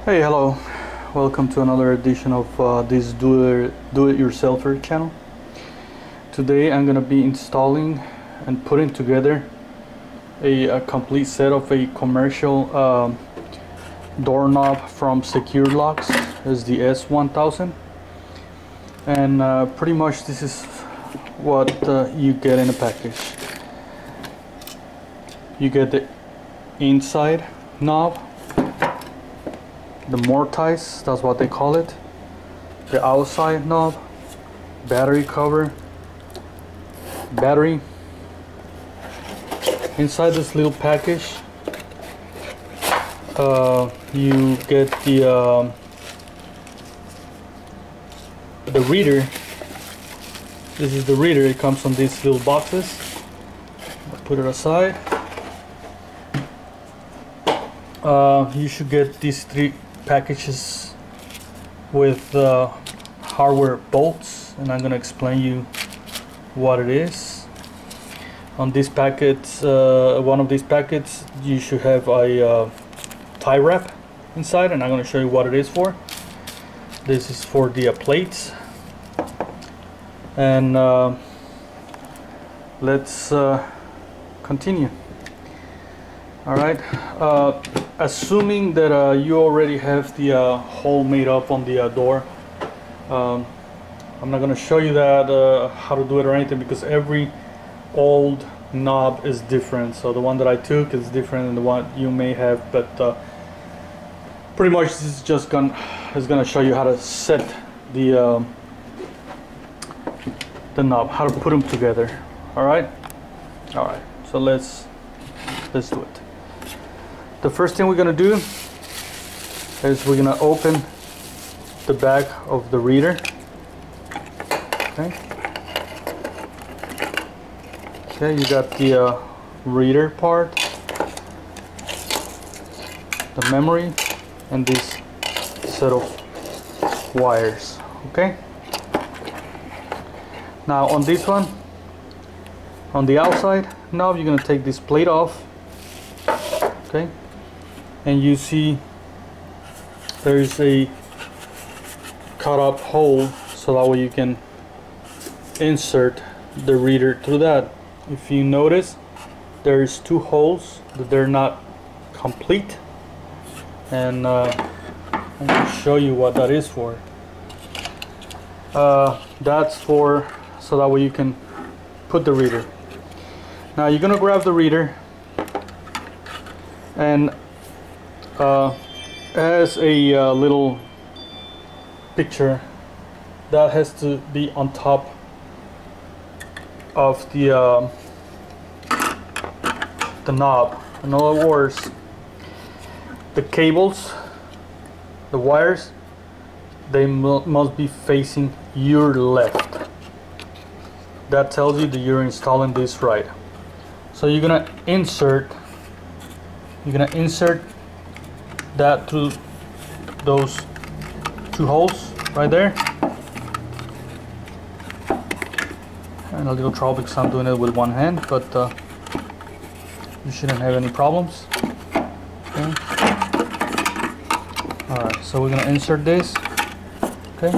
Hey, hello. Welcome to another edition of this do-it-yourselfer channel. Today I'm gonna be installing and putting together a complete set of a commercial doorknob from securelox. Is the S1000, and pretty much this is what you get in a package. You get the inside knob, the mortise, that's what they call it, the outside knob, battery cover, battery. Inside this little package you get the reader. This is the reader. It comes from these little boxes. I'll put it aside. You should get these three packages with hardware bolts, and I'm gonna explain you what it is. On these packets, one of these packets, you should have a tie wrap inside, and I'm gonna show you what it is for. This is for the plates, and let's continue. All right. Assuming that you already have the hole made up on the door, I'm not going to show you that how to do it or anything, because every old knob is different. So the one that I took is different than the one you may have, but pretty much this is just gonna show you how to set the knob, how to put them together. All right. So let's do it. The first thing we're gonna do is we're gonna open the back of the reader. Okay, you got the reader part, the memory, and this set of wires. Okay. Now on this one, on the outside knob, you're gonna take this plate off. Okay. And you see there's a cut up hole, so that way you can insert the reader through that. If you notice, there's two holes that they're not complete, and I'm going to show you what that is for. That's for so that way you can put the reader. Now you're gonna grab the reader, and it has a little picture that has to be on top of the knob. In other words, the cables, the wires, they must be facing your left. That tells you that you're installing this right. So you're gonna insert that through those two holes right there. And a little trouble because I'm doing it with one hand, but you shouldn't have any problems. Okay. Alright, so we're gonna insert this, okay,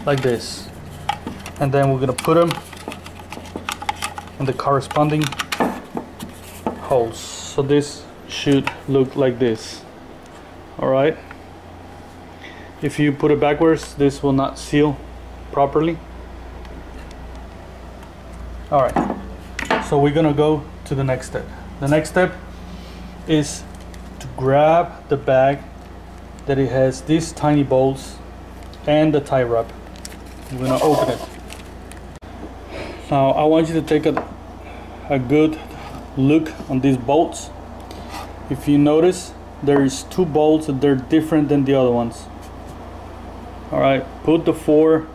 like this, and then we're gonna put them in the corresponding holes. So this should look like this. Alright. If you put it backwards, this will not seal properly. Alright. So we're gonna go to the next step. The next step is to grab the bag that it has these tiny bolts and the tie wrap. We're gonna open it. Now I want you to take a good look on these bolts. If you notice, there's two bolts that they're different than the other ones. Alright, put the four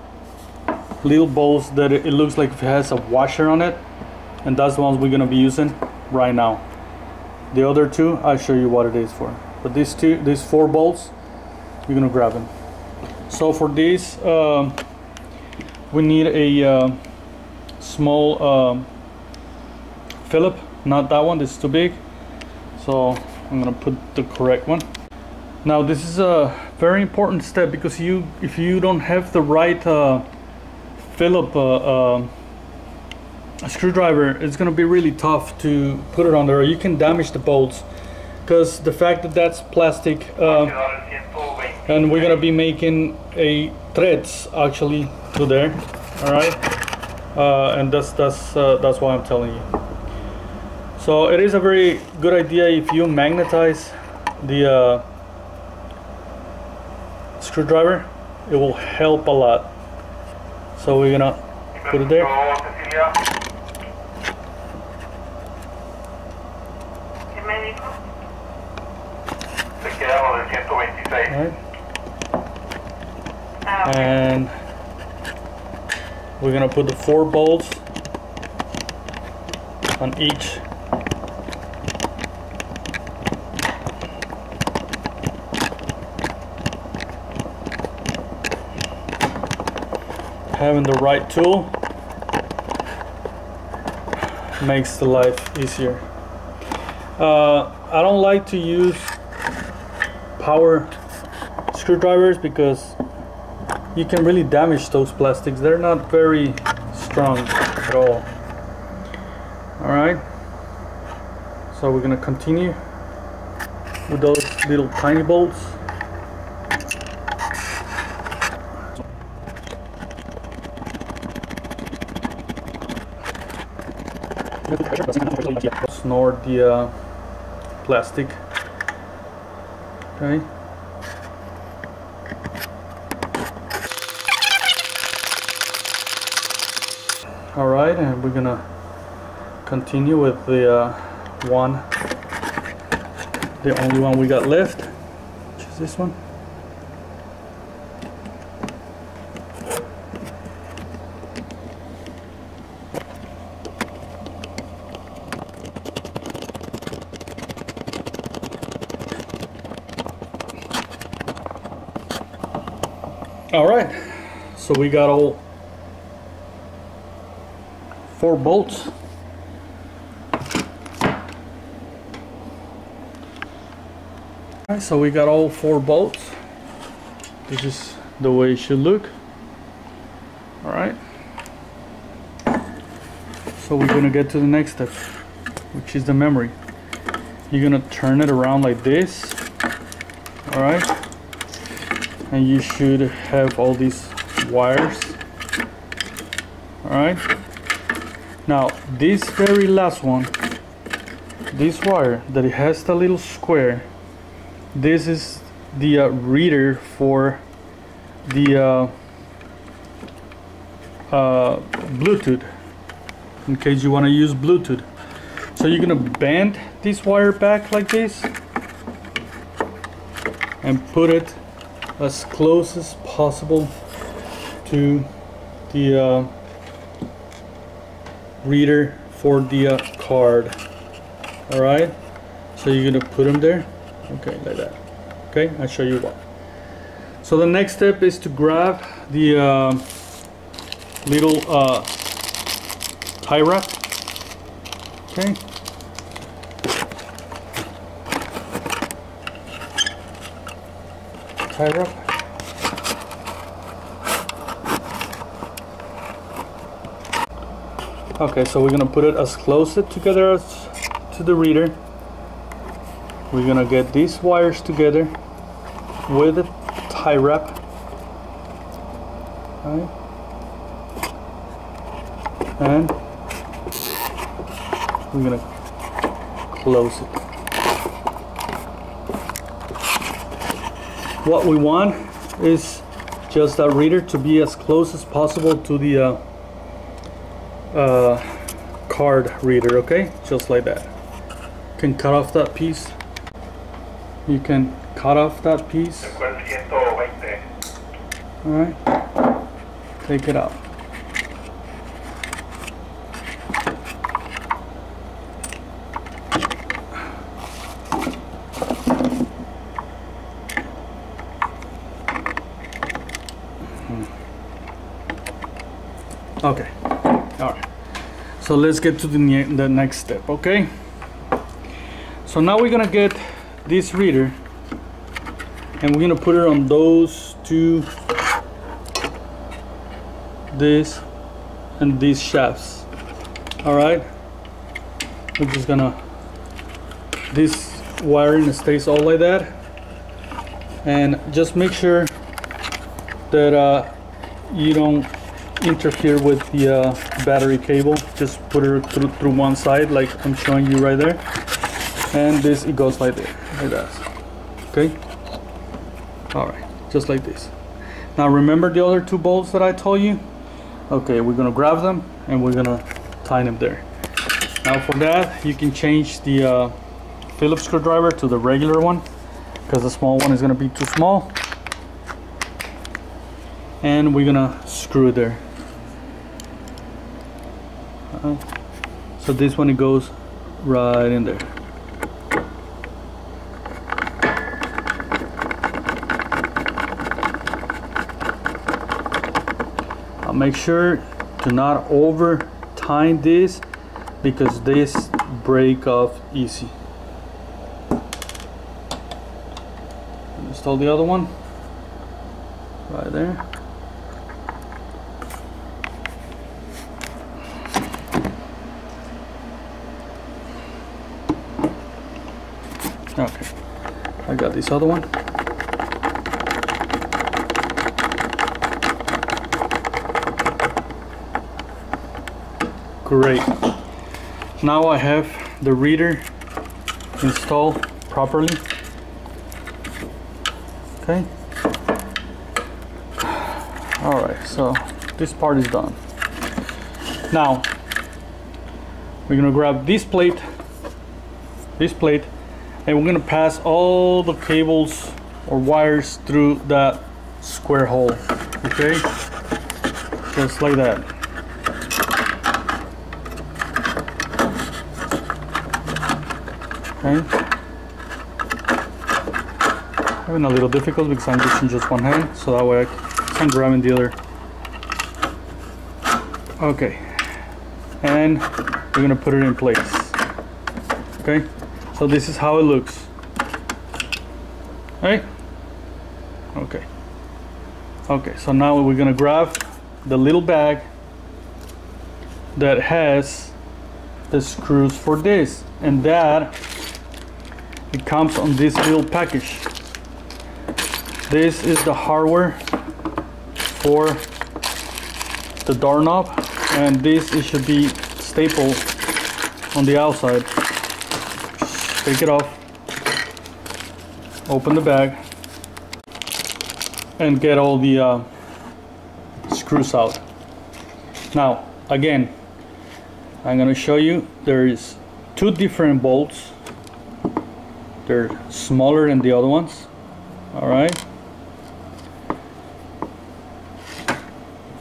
little bolts that it looks like it has a washer on it, and that's the ones we're gonna be using right now. The other two, I'll show you what it is for. But these four bolts, you're gonna grab them. So for these, we need a small Phillip, not that one, this is too big. So I'm gonna put the correct one. Now this is a very important step, because if you don't have the right Phillips screwdriver, it's gonna be really tough to put it on there, or you can damage the bolts, because the fact that that's plastic, and we're gonna be making a threads actually to there. All right, and that's why I'm telling you. So it is a very good idea if you magnetize the screwdriver. It will help a lot. So we're gonna put it there. Alright. And we're gonna put the 4 bolts on each. Having the right tool makes the life easier. I don't like to use power screwdrivers because you can really damage those plastics. They're not very strong at all. Alright, so we're gonna continue with those little tiny bolts. Snort the plastic. Okay. All right, and we're gonna continue with the only one we got left, which is this one. All right, so we got all 4 bolts. Alright, so we got all 4 bolts. This is the way it should look. Alright, so we're gonna get to the next step, which is the memory. You're gonna turn it around like this. Alright, and you should have all these wires. Alright, now this very last one, this wire that it has the little square, this is the reader for the Bluetooth, in case you want to use Bluetooth. So you're gonna bend this wire back like this and put it as close as possible to the reader for the card. All right, so you're gonna put them there, okay, like that. Okay, I'll show you what. So the next step is to grab the little tie wrap. Okay, tie wrap. Okay, so we're gonna put it as close together as to the reader. We're gonna get these wires together with a tie wrap. Right. And we're gonna close it. What we want is just that reader to be as close as possible to the card reader. Okay, just like that. You can cut off that piece. You can cut off that piece. All right, take it out. Okay, all right, so let's get to the next step. Okay, so now we're gonna get this reader and we're gonna put it on those two, this and these shafts. All right, we're just gonna, this wiring stays all like that, and just make sure that you don't interfere with the battery cable. Just put it through one side like I'm showing you right there, and this, it goes like there, like that. Okay, all right, just like this. Now remember the other two bolts that I told you? Okay, we're gonna grab them and we're gonna tighten them there. Now for that, you can change the Phillips screwdriver to the regular one, because the small one is gonna be too small. And we're gonna screw it there. So this one, it goes right in there. I'll make sure to not over tighten this, because this break off easy. Install the other one right there. Okay, I got this other one. Great. Now I have the reader installed properly. Okay. All right, so this part is done. Now we're gonna grab this plate, and we're gonna pass all the cables or wires through that square hole. Okay, just like that. Okay. Having a little difficult because I'm using just one hand, so that way I can grab in the other. Okay, and we're gonna put it in place. Okay, so this is how it looks. Right? Okay. Okay, so now we're gonna grab the little bag that has the screws for this, and that it comes on this little package. This is the hardware for the doorknob, and this, it should be stapled on the outside. Take it off, open the bag, and get all the screws out. Now again, I'm gonna show you, there is two different bolts. They're smaller than the other ones. All right.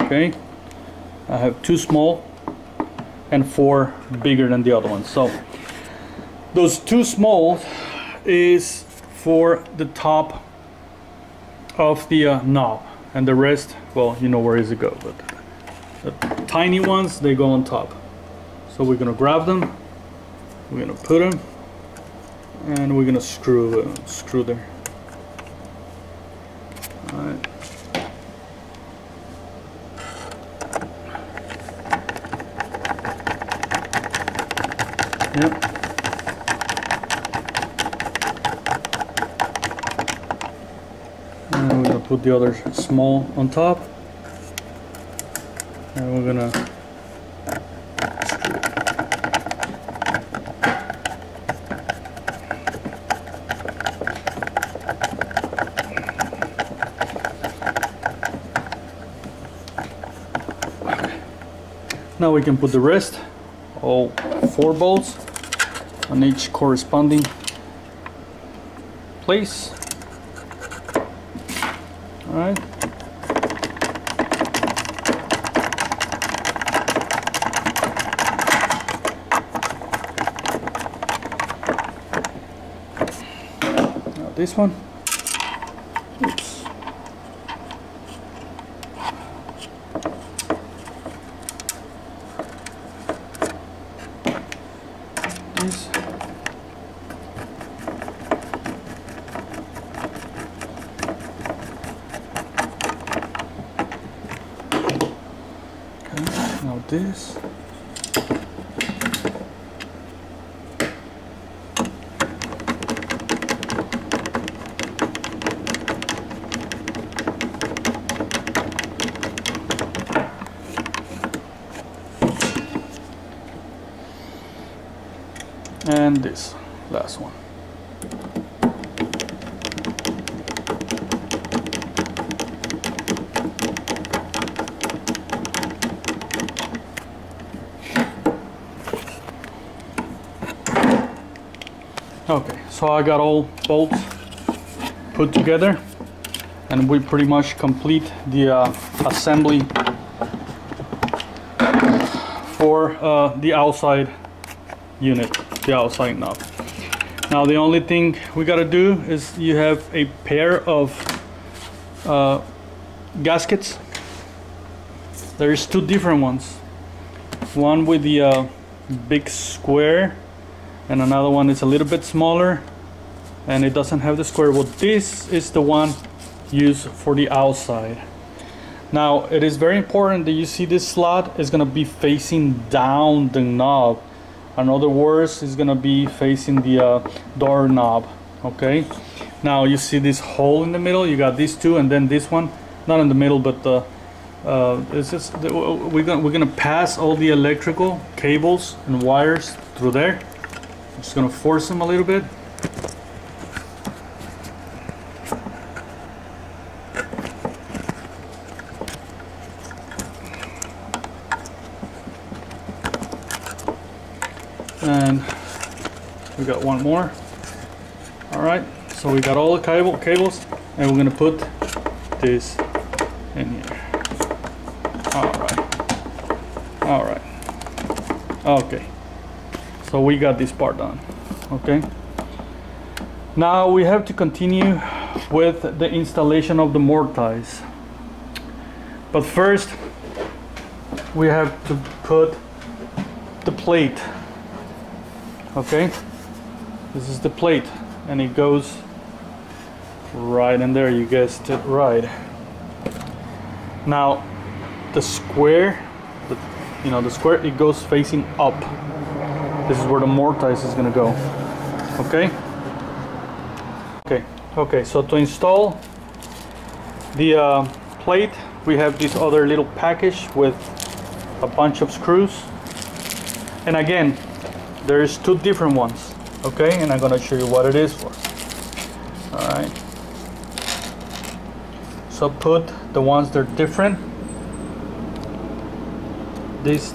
Okay, I have two small and four bigger than the other ones. So those two small is for the top of the knob, and the rest, well, you know where does it go, but the tiny ones, they go on top. So we're gonna grab them, we're gonna put them, and we're gonna screw there. All right. Yep. And we're gonna put the other small on top, and we're gonna screw it. Okay. Now we can put the rest, all 4 bolts, on each corresponding place. All right. Now this one. Oops. This. Now this. And this last one. Okay, so I got all bolts put together, and we pretty much complete the assembly for the outside unit, the outside knob. Now the only thing we gotta do is you have a pair of gaskets. There's two different ones. One with the big square, and another one is a little bit smaller and it doesn't have the square. Well, this is the one used for the outside. Now it is very important that you see this slot is gonna be facing down the knob. In other words, it's gonna be facing the door knob. Okay, now you see this hole in the middle. You got these two and then this one, not in the middle, but we're gonna pass all the electrical cables and wires through there. I'm just gonna force them a little bit. And we got one more. All right, so we got all the cables, and we're gonna put this in here. All right. Okay, so we got this part done. Okay, now we have to continue with the installation of the mortise, but first we have to put the plate. Okay, this is the plate, and it goes right in there. You guessed it right. Now the square, the square, it goes facing up. This is where the mortise is gonna go. Okay, so to install the plate, we have this other little package with a bunch of screws, and again, there's two different ones. Okay, and I'm gonna show you what it is for. All right, so put the ones that are different. These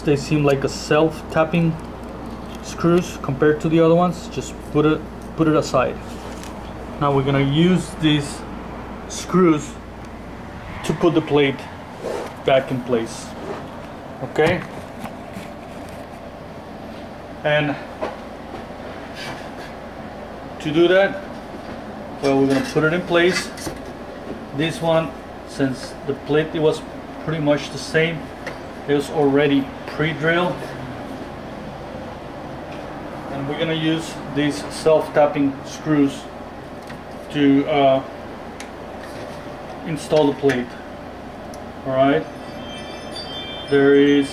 they seem like a self-tapping screws compared to the other ones. Just put it aside. Now we're gonna use these screws to put the plate back in place. Okay, and to do that, well, we're gonna put it in place. This one, since the plate, it was pretty much the same, it was already pre-drilled, and we're gonna use these self-tapping screws to install the plate. All right, there is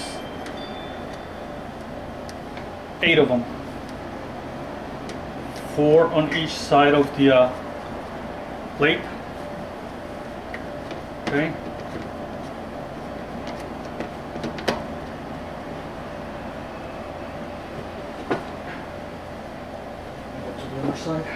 8 of them, 4 on each side of the plate. Okay, go to the other side.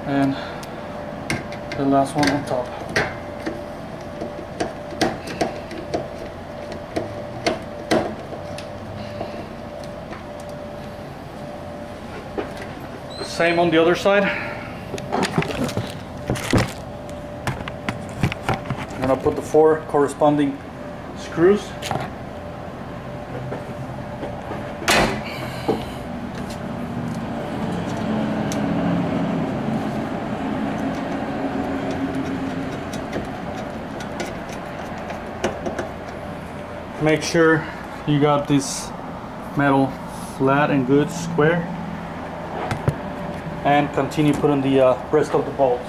And the last one on top. Same on the other side. I'm gonna put the 4 corresponding screws. Make sure you got this metal flat and good, square, and continue putting the rest of the bolts.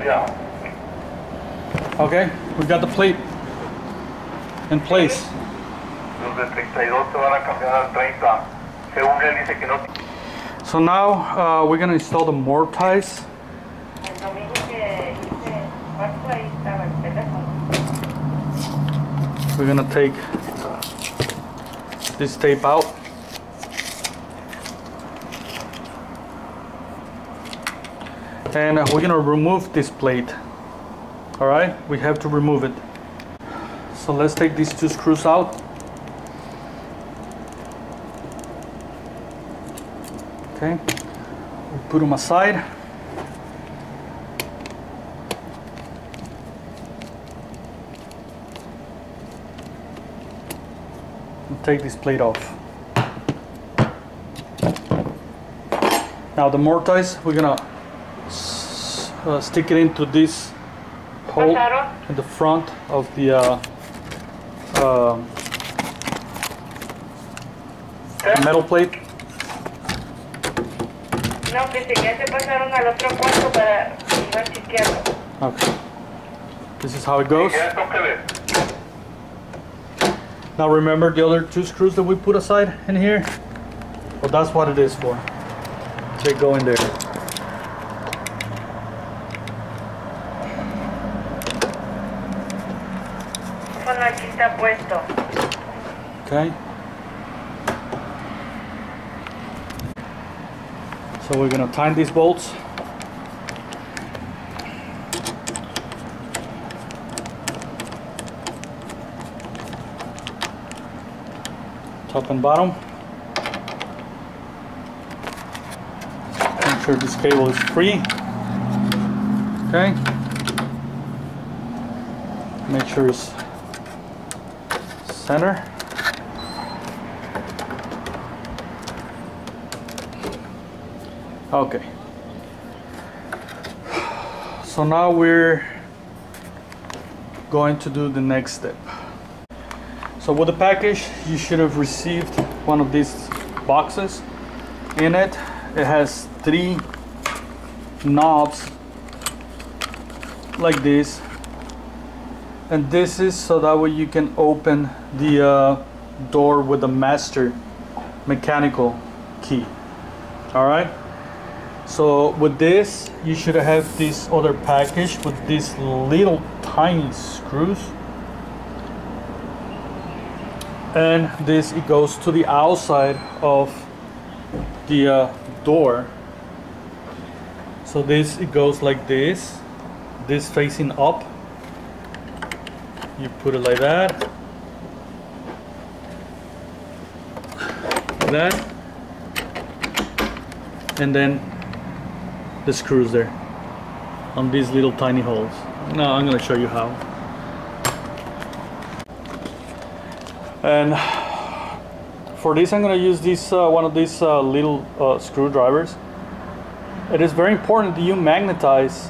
Yeah. Okay, we got the plate in place. Los de 32 se van a cambiar al 30. Según él dice que no. So now we're gonna install the mortise. We're gonna take this tape out. And we're gonna remove this plate. All right, we have to remove it. So let's take these 2 screws out. Okay, we put them aside. And take this plate off. Now the mortise, we're gonna stick it into this hole in the front of the metal plate. No, que ya se pasaron al otro cuarto para ir a chequearlo. Okay. This is how it goes. Now remember the other 2 screws that we put aside in here? Well, that's what it is for. They go in there. Bueno, aquí está puesto. Okay. So we're gonna tighten these bolts. Top and bottom. Make sure this cable is free. Okay. Make sure it's center. Okay. So now we're going to do the next step. So with the package, you should have received one of these boxes. In it, it has 3 knobs like this. And this is so that way you can open the door with the master mechanical key. All right. So with this, you should have this other package with these little tiny screws. And this, it goes to the outside of the door. So this, it goes like this facing up. You put it like that, and then the screws there on these little tiny holes. Now I'm going to show you how. And for this, I'm going to use this one of these little screwdrivers. It is very important that you magnetize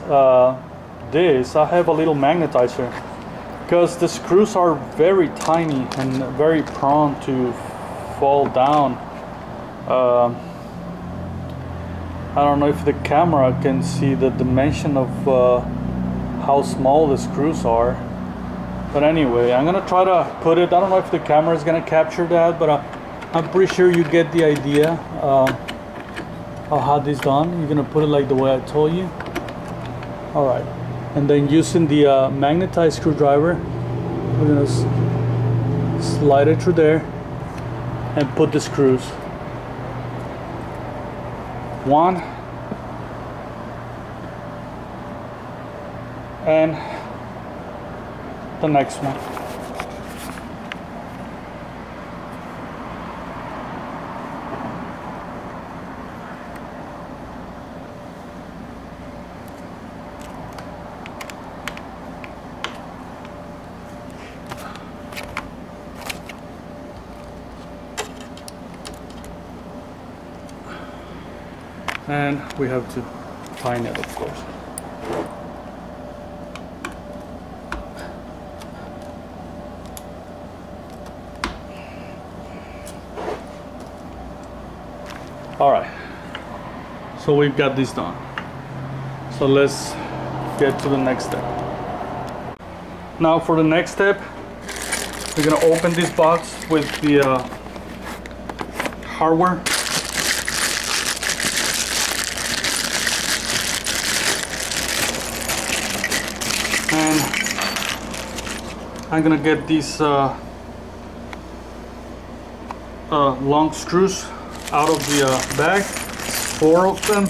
this. I have a little magnetizer, because the screws are very tiny and very prone to fall down. I don't know if the camera can see the dimension of how small the screws are, But anyway, I'm gonna try to put it, I don't know if the camera is gonna capture that, but I'm pretty sure you get the idea of how this done. You're gonna put it like the way I told you. All right, and then using the magnetized screwdriver, we're gonna slide it through there and put the screws. One and the next one. And we have to tighten it, of course. All right, so we've got this done. So let's get to the next step. Now for the next step, we're gonna open this box with the hardware. And I'm gonna get these long screws out of the bag, 4 of them.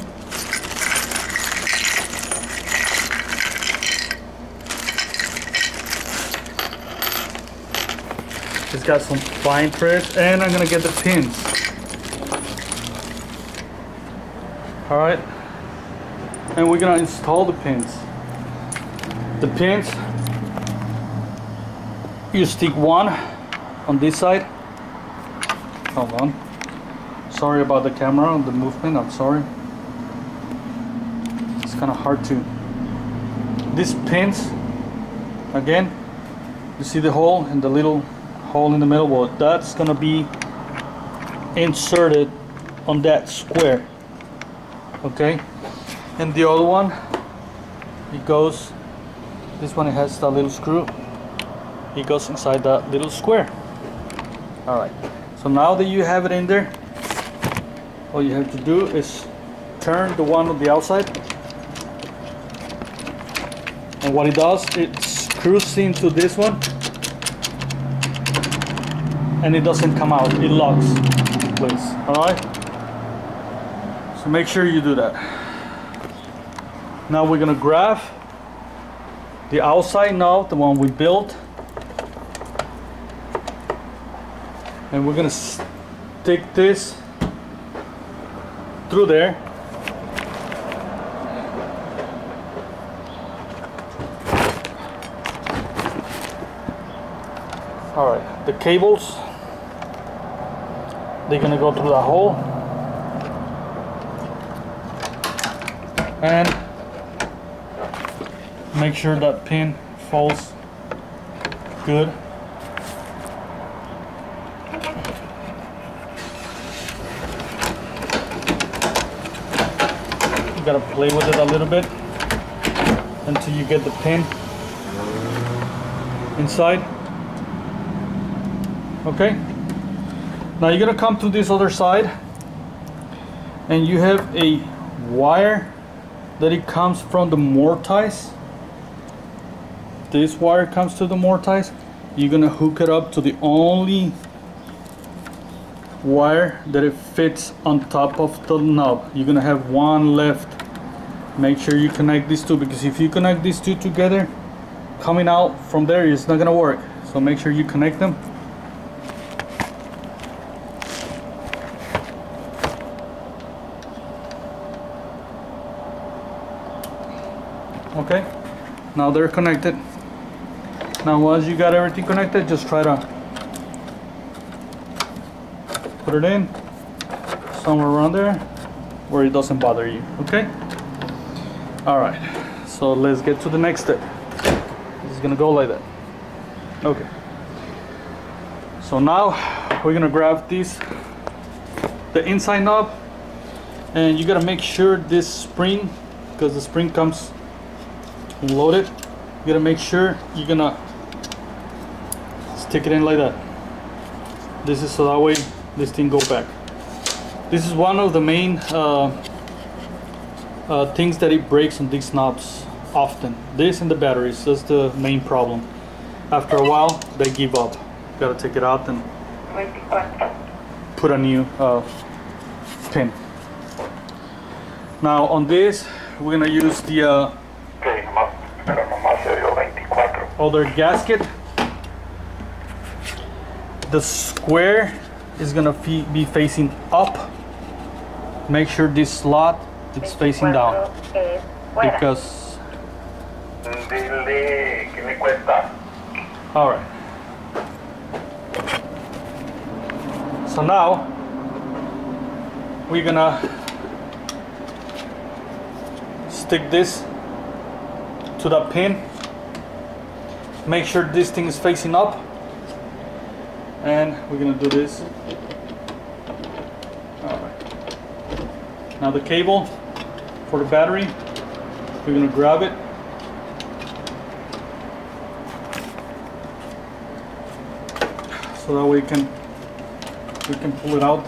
It's got some fine threads, and I'm gonna get the pins. All right, and we're gonna install the pins. The pins, you stick one on this side. Hold on. Sorry about the camera and the movement, I'm sorry. It's kind of hard to. These pins, again, you see the hole and the little hole in the middle? Well, that's gonna be inserted on that square, okay? And the other one, it goes, this one, it has that little screw. It goes inside that little square. All right, so now that you have it in there, all you have to do is turn the one on the outside, and what it does, it screws into this one and it doesn't come out, it locks in place. All right, so make sure you do that. Now we're gonna grab the outside knob, the one we built, and we're gonna stick this through there. All right, the cables, they're gonna go through that hole, and make sure that pin falls good. You gotta play with it a little bit until you get the pin inside. Okay, now you're gonna come to this other side, and you have a wire that it comes from the mortise. This wire comes to the mortise. You're gonna hook it up to the only wire that it fits on top of the knob. You're gonna have one left. Make sure you connect these two, because if you connect these two together, coming out from there, it's not gonna work. So make sure you connect them. Okay, now they're connected. Now once you got everything connected, just try to put it in somewhere around there where it doesn't bother you. Okay, all right, so let's get to the next step. It's gonna go like that. Okay, so now we're gonna grab this, the inside knob, and you gotta make sure this spring, because the spring comes loaded, you gotta make sure you're gonna stick it in like that. This is so that way this thing go back. This is one of the main things that it breaks on these knobs often. This and the batteries, that's the main problem. After a while they give up. Gotta take it out and put a new pin. Now on this we're gonna use the other gasket. The square is gonna be facing up. Make sure this slot is facing down, because all right. So now we're gonna stick this to the pin. Make sure this thing is facing up, and we're gonna do this. All right. Now the cable for the battery, we're gonna grab it. So that we can pull it out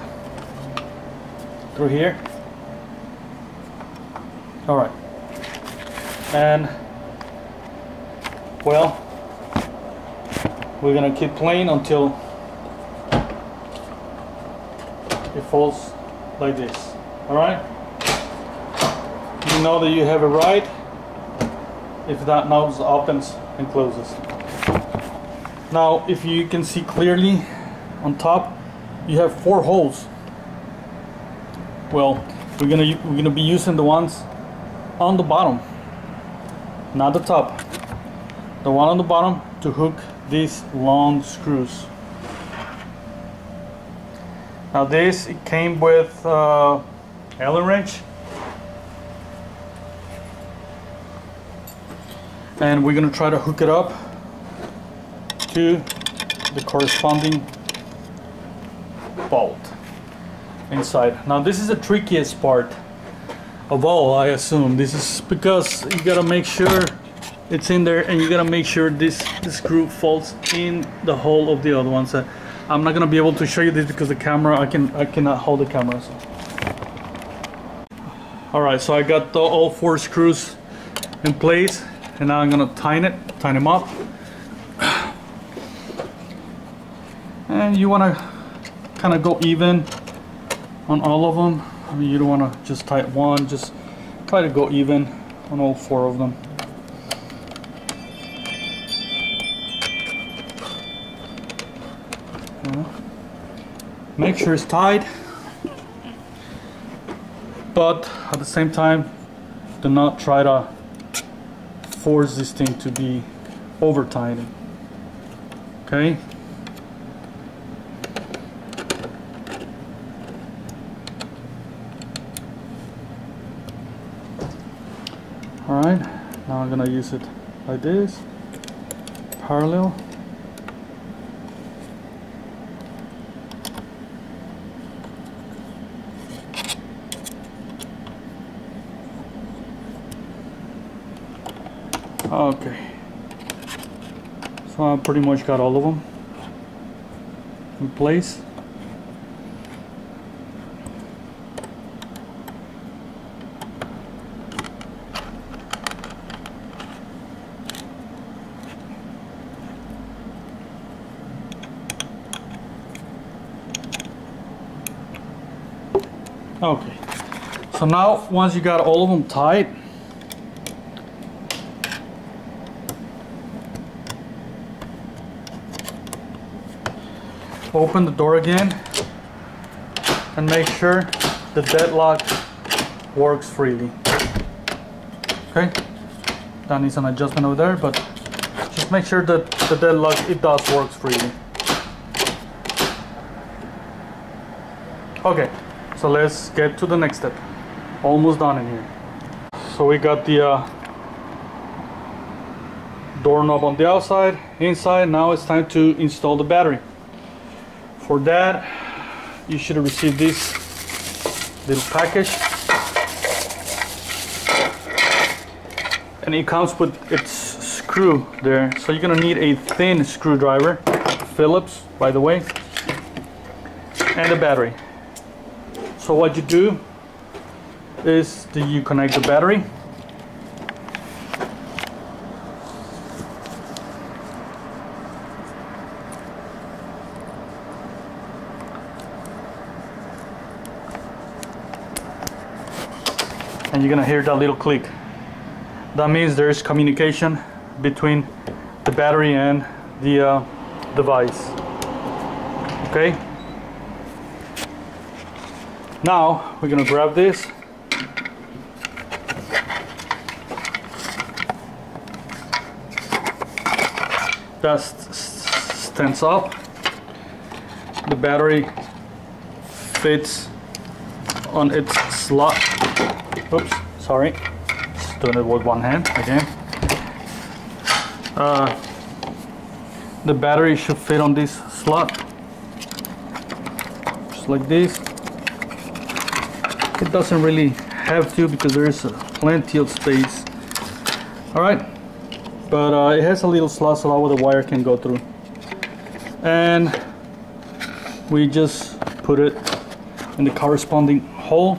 through here. All right. And well, we're gonna keep playing until it falls like this. All right. You know that you have it right if that knob opens and closes. Now, if you can see clearly on top, you have 4 holes. Well, we're gonna be using the ones on the bottom, not the top. The one on the bottom to hook these long screws. Now this, it came with Allen wrench, and we're gonna try to hook it up to the corresponding bolt inside. Now this is the trickiest part of all, I assume. This is because you gotta make sure it's in there, and you gotta make sure this screw falls in the hole of the other ones. I'm not gonna be able to show you this because the camera, I cannot hold the camera. So. All right, so I got all 4 screws in place, and now I'm gonna tighten them up. And you wanna kind of go even on all of them. I mean, you don't wanna just tighten one, just try to go even on all 4 of them. Make sure it's tight, but at the same time, do not try to force this thing to be over tight. Okay? Alright, now I'm gonna use it like this, parallel. Okay, so I pretty much got all of them in place. Okay, so now once you got all of them tight, open the door again and make sure the deadlock works freely. Okay, that needs an adjustment over there, but just make sure that the deadlock, it does works freely. Okay, so let's get to the next step. Almost done in here. So we got the doorknob on the outside, inside. Now it's time to install the battery. For that, you should have received this little package, and it comes with its screw there. So you're gonna need a thin screwdriver. Phillips, by the way, and the battery. So what you do is that you connect the battery. And you're gonna hear that little click. That means there's communication between the battery and the device. Okay? Now we're gonna grab this. That stands up. The battery fits on its slot. Oops, sorry. Just doing it with one hand again. The battery should fit on this slot, just like this. It doesn't really have to because there is plenty of space. All right, but it has a little slot so that the wire can go through, and we just put it in the corresponding hole.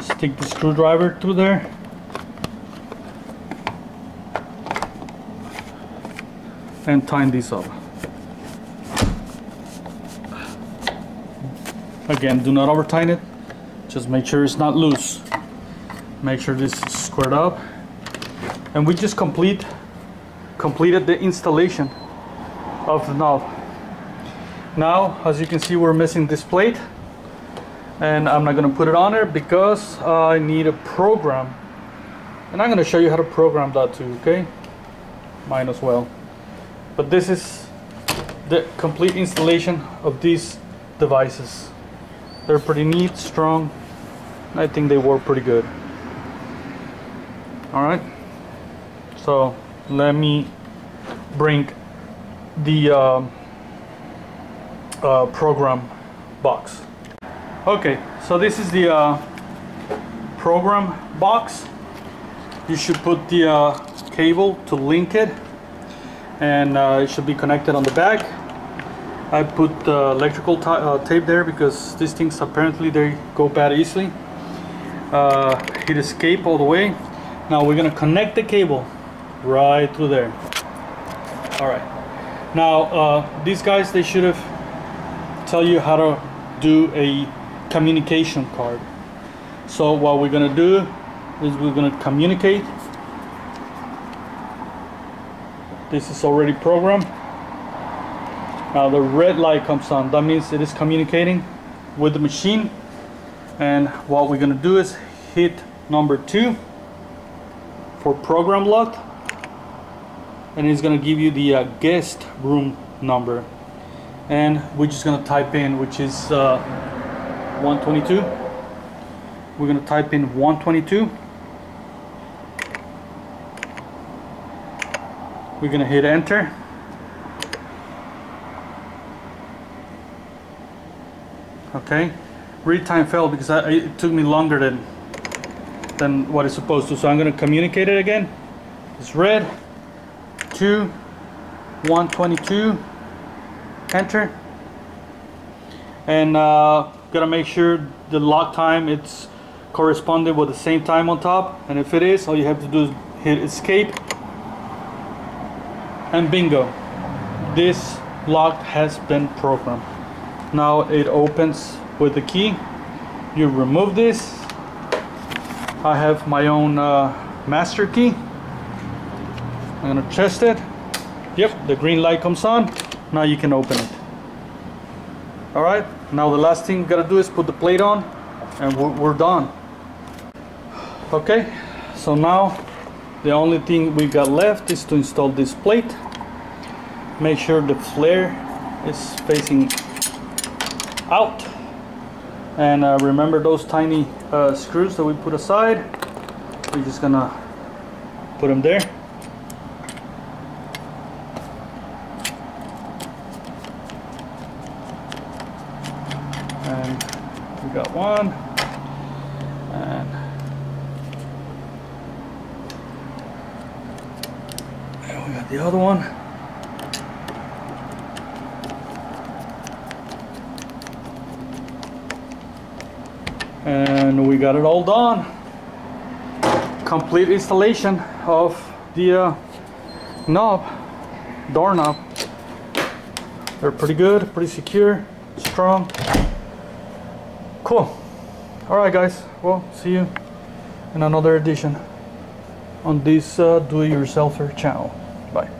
Stick the screwdriver through there, and tighten this up. Again, do not over tighten it, just make sure it's not loose. Make sure this is squared up, and we just completed the installation of the knob. Now, as you can see, we're missing this plate, and I'm not going to put it on there because I need a program, and I'm going to show you how to program that too. Okay, might as well. But this is the complete installation of these devices. They're pretty neat, strong. I think they work pretty good. All right, so let me bring the program box. Okay, so this is the program box. You should put the cable to link it, and it should be connected on the back. I put electrical tape there because these things apparently they go bad easily. Hit escape all the way. Now we're gonna connect the cable right through there. All right. Now these guys, they should have tell you how to do a communication card. So what we're gonna do is we're gonna communicate. This is already programmed. Now the red light comes on. That means it is communicating with the machine. And what we're gonna do is hit number 2 for program lock, and it's gonna give you the guest room number. And we're just gonna type in, which is 122. We're gonna type in 122. We're gonna hit enter. Okay, read time failed because it took me longer than what it's supposed to. So I'm gonna communicate it again. It's red 2 122. Enter. And gotta make sure the lock time it's corresponding with the same time on top, and if it is, all you have to do is hit escape, and bingo, this lock has been programmed. Now it opens with the key. You remove this. I have my own master key. I'm gonna test it. Yep, the green light comes on. Now you can open it. All right, now the last thing you gotta do is put the plate on, and we're done. Okay, so now the only thing we got left is to install this plate. Make sure the flare is facing out, and remember those tiny screws that we put aside. We're just gonna put them there. And we got one, and we got the other one. And we got it all done. Complete installation of the knob, door knob. They're pretty good, pretty secure, strong. Cool. Alright guys, well, see you in another edition on this do-it-yourselfer channel. Bye.